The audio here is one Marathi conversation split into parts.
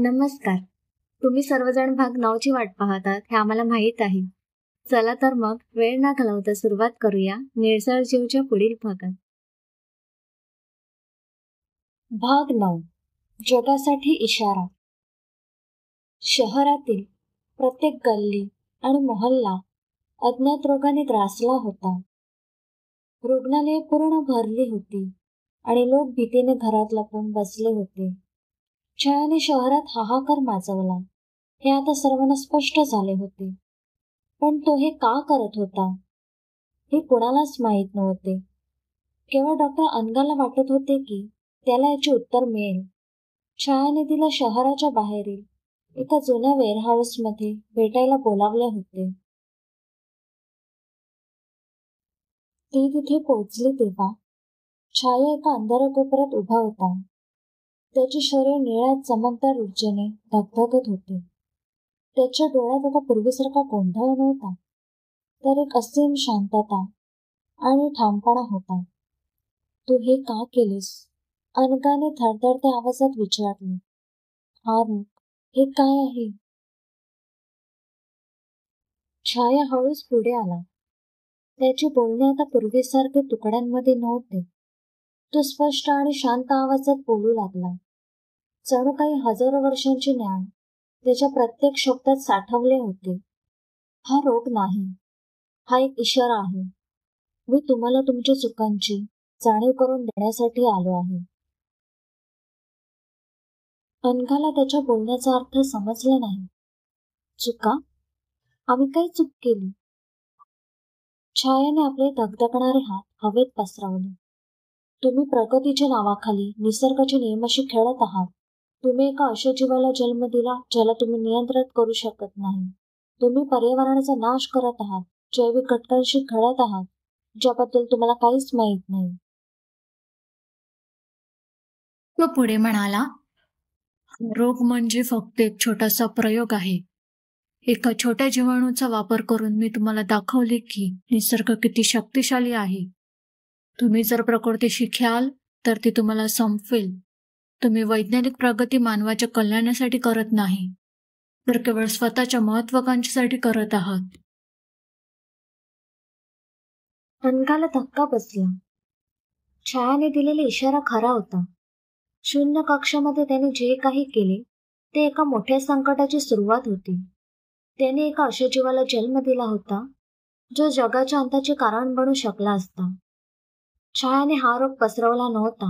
नमस्कार. तुम्ही सर्वजण भाग 9 ची वाट पाहतात हे आम्हाला माहीत आहे. चला तर मग वेळ न घालवता सुरुवात करूया निळसर जीवच्या पुढील भागात. भाग 9. जगासाठी इशारा. शहरातील प्रत्येक गल्ली आणि मोहल्ला अज्ञात रोगाने ग्रासला होता. रुग्णालये पूर्ण भरली होती आणि लोक भीतीने घरात लपून बसले होते. छायाने शहरात हाहाकार माजवला हे आता सर्वांना स्पष्ट झाले होते. पण तो हे का करत होता हे कोणालाच माहीत नव्हते. केवळ डॉक्टर अनघाला वाटत होते की त्याला याचे उत्तर मिळेल. छायाने तिला शहराच्या बाहेरील एका जुन्या वेअरहाऊसमध्ये भेटायला बोलावले होते. ती तिथे पोहोचली तेव्हा छाया एका अंधाऱ्या कोपऱ्यात उभा होता. त्याचे शरीर निळ्या चमकदार ऊर्जेने धगधगत होते. त्याच्या डोळ्यात आता पूर्वीसारखा गोंधळ नव्हता, तर एक असीम शांतता आणि ठामपणा होता. तू हे का केलेस? अनघाने थरथरत्या आवाजात विचारले. हा रोग, हे काय आहे? छाया हळूच पुढे आला. त्याचे बोलणे आता पूर्वीसारखे तुकड्यांमध्ये नव्हते. तो स्पष्ट आणि शांत आवाजात बोलू लागला. जणू काही हजारो वर्षांचे ज्ञान त्याच्या प्रत्येक शब्दात साठवले होते. हा रोग नाही, हा एक इशारा आहे. मी तुम्हाला तुमच्या चुकांची जाणीव करून देण्यासाठी आलो आहे. अनघाला त्याच्या बोलण्याचा अर्थ समजला नाही. चुका? आम्ही काही चूक केली? छायाने आपले धगधगणारे हात हवेत पसरवले. तुम्ही प्रगतीच्या नावाखाली निसर्गाचे नियमाशी खेळत आहात. तुम्ही एका अशा जीवाला जन्म दिला ज्याला तुम्ही नियंत्रित करू शकत नाही. तुम्ही पर्यावरणाचा नाश करत आहात, जैविक घटकांशी खेळत आहात, ज्याबद्दल तुम्हाला काहीच माहीत नाही. तो पुढे म्हणाला, रोग म्हणजे फक्त एक छोटासा प्रयोग आहे. एका छोट्या जीवाणूचा वापर करून मी तुम्हाला दाखवले की निसर्ग किती शक्तिशाली आहे. तुम्ही जर प्रकृतीशी खेळाल तर ती तुम्हाला संपवेल. तुम्ही वैज्ञानिक प्रगती मानवाच्या कल्याणासाठी करत नाही, तर केवळ स्वतःच्या महत्वाकांक्षेसाठी करत आहात. अनघाला धक्का बसला. छायाने दिलेला इशारा खरा होता. शून्य कक्षामध्ये त्याने जे काही केले ते एका मोठ्या संकटाची सुरुवात होती. त्याने एका अशा जीवाला जन्म दिला होता जो जगाच्या अंताचे कारण बनू शकला असता. छायाने हा रोग पसरवला नव्हता,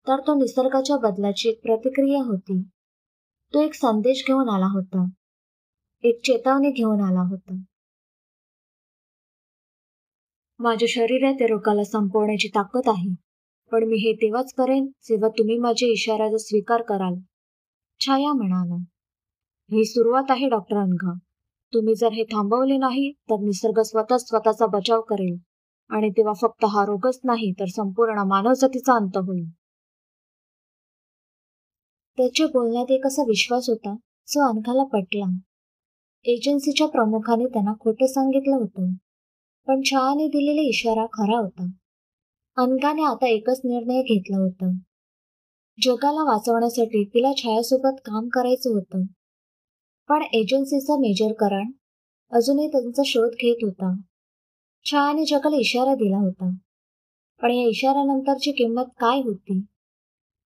तर तो निसर्गाच्या बदलाची एक प्रतिक्रिया होती. तो एक संदेश घेऊन आला होता, एक चेतावणी घेऊन आला होता. माझ्या शरीरात या रोगाला संपवण्याची ताकद आहे, पण मी हे तेव्हाच करेन जेव्हा तुम्ही माझ्या इशाऱ्याचा स्वीकार कराल. छाया म्हणाला. ही सुरुवात आहे डॉक्टर अनघा. तुम्ही जर हे थांबवले नाही तर निसर्ग स्वतःचा बचाव करेल आणि तेव्हा फक्त हा रोगच नाही तर संपूर्ण मानवजातीचा अंत होईल. त्याच्या बोलण्यात एक असा विश्वास होता जो अनघाला पटला. एजन्सीच्या प्रमुखाने त्यांना खोटं सांगितलं होतं, पण छायाने दिलेला इशारा खरा होता. अनघाने आता एकच निर्णय घेतला होता. जगाला वाचवण्यासाठी तिला छायासोबत काम करायचं होतं. पण एजन्सीचा मेजर करण अजूनही त्यांचा शोध घेत होता. छायाने जगाला इशारा दिला होता, पण या इशाऱ्यानंतरची किंमत काय होती?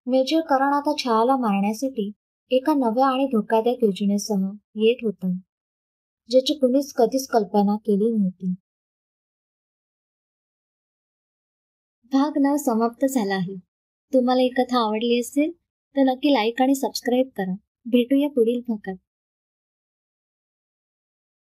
मेजर करण आता छायाला मारण्यासाठी एका नव्या आणि धोकादायक योजनेसह येत होतं, ज्याची कुणीच कधीच कल्पना केली नव्हती. भाग 9 समाप्त झाला आहे. तुम्हाला ही कथा आवडली असेल तर नक्की लाईक आणि सबस्क्राईब करा. भेटूया पुढील भागात.